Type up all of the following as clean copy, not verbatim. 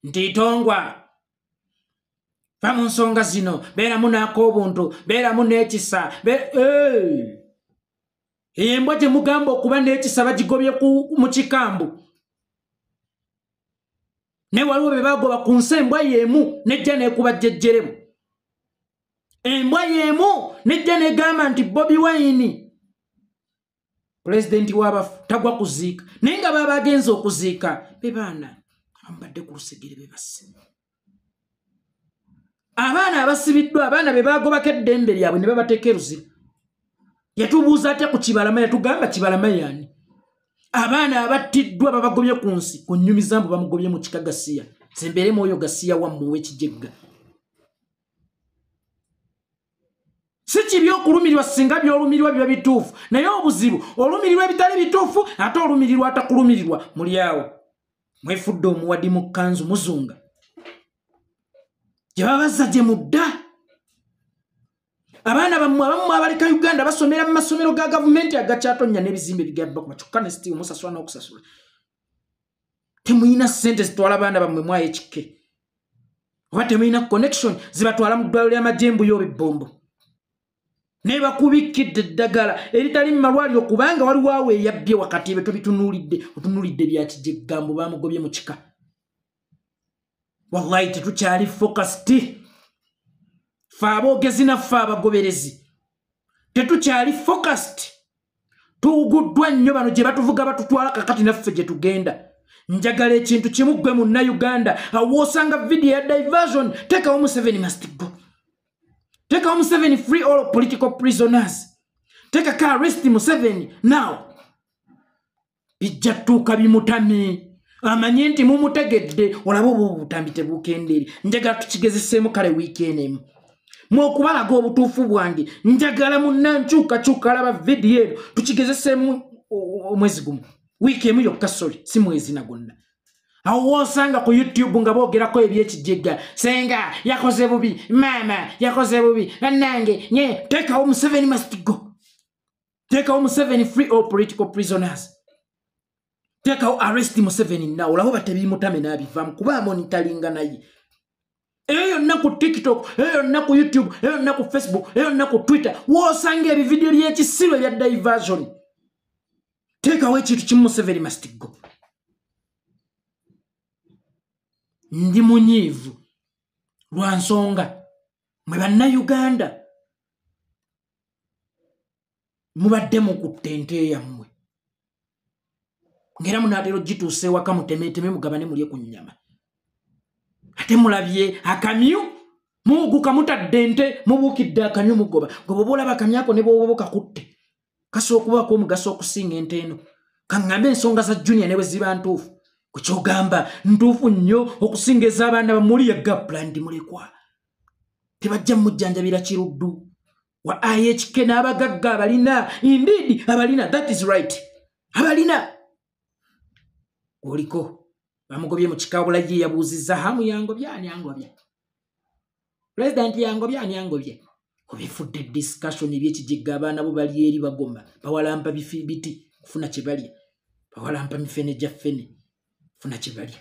ntitongwa Pamu nsonga zino bera munako obuntu bera munekisa embwa gye mugamba okuba nekisa bagigobye mu kikambu ne waliwo be bagoba ku nsi embwa yemu nejja nekuba jjejjeremu embwa yemu nejja negamba nti Bobi Wine President w'abafu tagwa kuziika naye nga baba agenza okuziika be baana abambadde ku lusegere be basse abaana abasibiddwa abaana be bagobako eddembe lyabwe ne babateeka eruzira yatubuuza ate ku Kibalama yatugamba Kibalama yani abaana abattiddwa babagobye ku nsi ku nnyumiza mbu bamugobye mu kika Gasiya sembere mwoyo Gasiya wammu w'ekijegga si kibi okulumirirwa singa byolumirirwa biba bituufu naye obuzibu olumirirwa ebitali bituufu ate olumirirwa atakulumirirwa muli awo mwefudde omuwadi mu kkanzu muzunga gye babazza gye mudda abaana bammwe abamu abaleka Uganda basomera mu masomero ga gavumenti agakyatonya n'ebizimbe bigabba kuba kyokka ne sitiimu musasula n'okusasula temuyina ssente zitwala abaana bammwe mwayo ekike oba temuyina connection zibatwala mu ddwaliro ly'amajembu y'obibombo ne bakubikidde eddagala eritali mu malwaliro kubanga waliwo awo eyabbye wakati be tubitunuulidde otunuulidde bya kijeggambo bamugobye mu kika wallahi tetukyali focused fe aboogezi naffe abagoberezi tetukyali focused tuguddwa nnyo bano gye batuvuga batutwala kakati naffe gye tugenda njagala ekintu kimu ggwe munna Uganda awoosanga video ya diversion tekawo Museveni must go tekawo Museveni free all political prisoners tekako arrest Museveni now bijja tuuka bimutami amanye nti mumutegedde olaba obutambi tebukendeeri njagala tukigezeseemu kale weekend emu mwokubalaga obutuufu bwange njagala munnankyukakyuka alaba video eno tukigezeseemu omwezi gumu wiiki emu yokka soli si mwezi na gonna awo woosanga ku YouTube nga boogerako ebyekijegga senga yakoze bubi maama yakoze bubi bannange nye tekawo Museveni must go tekawo Museveni free all political prisoners tekawo arrest Museveni now olabo batebimutame n'abivaamu kuba monitoringa naye eyo yonna ku TikTok eyo yonna ku YouTube eyo yonna ku Facebook eyo yonna ku Twitter woosanga ebividiyo by'ekisiru ebya diversion tekawo ekintu kimu Museveni must go ndi munyiivu lwa nsonga mwe bannayuganda mubadde mukutte ente yammwe ngera munaatera ogituusa ewaka mutemeeteme mugabane mulye ku nnyama ate mulabye akamyu muuguka mutadde ente mubuukidde akamyu mugoba gwe bwoba olaba akamyu ako ne bwoba kakutte kasobola okubaako omugaso okusinga ente eno kaŋŋambe ensonga za Junior ne bwe ziba ntuufu kukyogamba ntuufu nnyo okusinga ez'abaana bamuli ya Gapland mulekwa tebajja mujjanjabira kiruddu wa IHK n'abagagga abalina indeed abalina that is right abalina oliko bamugobye mu kikabula ye yabuuzizza hamu yangobya ani angobya president yangobya ani angobya kubifudde discussion ebyekijigga abaana bo bali eri bagoma bawalampa biti kufuna kye balya bawalampa mifene jaffene funa kye balya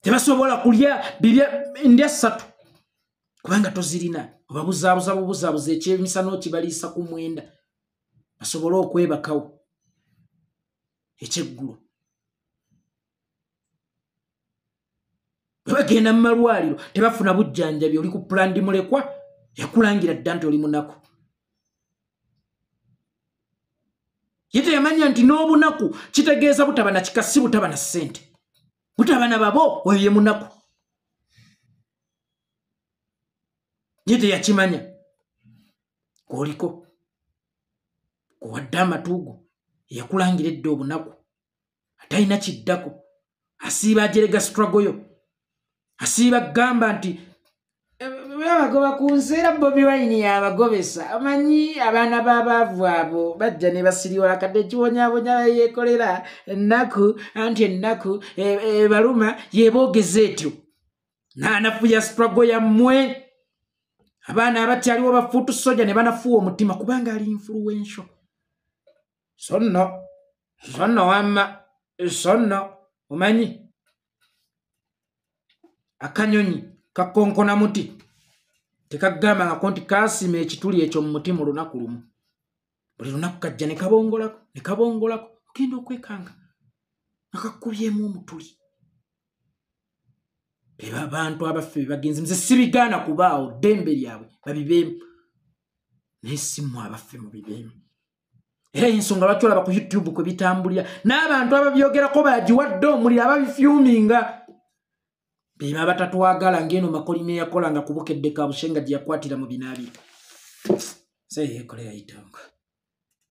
tebasobola kulya birya ndya ssatu kubanga tozirina obabuzaabuza ekyemisano kibaliisa ku mwenda basobole okwebakawo ekyeggulo bagenda mu malwaliro tebafuna bujjanjabi oli ku pulandi mulekwa yakulangira dda nti oli munaku yete yamanya nti n'obunaku kitegeeza butaba na kikasi butaba na ssente butaba na babo oyo ye munaku yete yakimanya gwoliko gwewadde amatuugo yakulangira edda obunaku atalina kiddako asiiba ajerega struggle yo asiiba gamba nti babagoba ku nseera Bobi Wine yabagobesa amanyi abaana b'abaavu abo bajja ne basiriwala kadde ekibonyabonya yeekolera ennaku anti ennaku baluma yeeboogeza etyo n'anafuya struggle yammwe abaana abatyaliwo bafuutu soja ne banafuwa omutima kubanga ali influential sonno wamma sonno omanyi akanyonyi kakonkona muti tekagamba nga konti kasima ekituli ekyo mu muti mu lunaku lumu buli lunaku kajja ne kabongolako ogenda okwekanga nga kakkubyemu omutuli beba abantu abaffe bebagenzi nze sibigaana kubaawo ddembe lyabwe babibeemu naye simu abaffe mu bibeemu era ensonga lwaki olaba ku YouTube kwe bitambulira n'abantu ababyogerako bagiwadde omuliro ababifyuminga beba abatatwagala ng'eno makolima eyakola nga kubukedde kabushenga gye yakwatira mu binaabi seyeekolera yitonga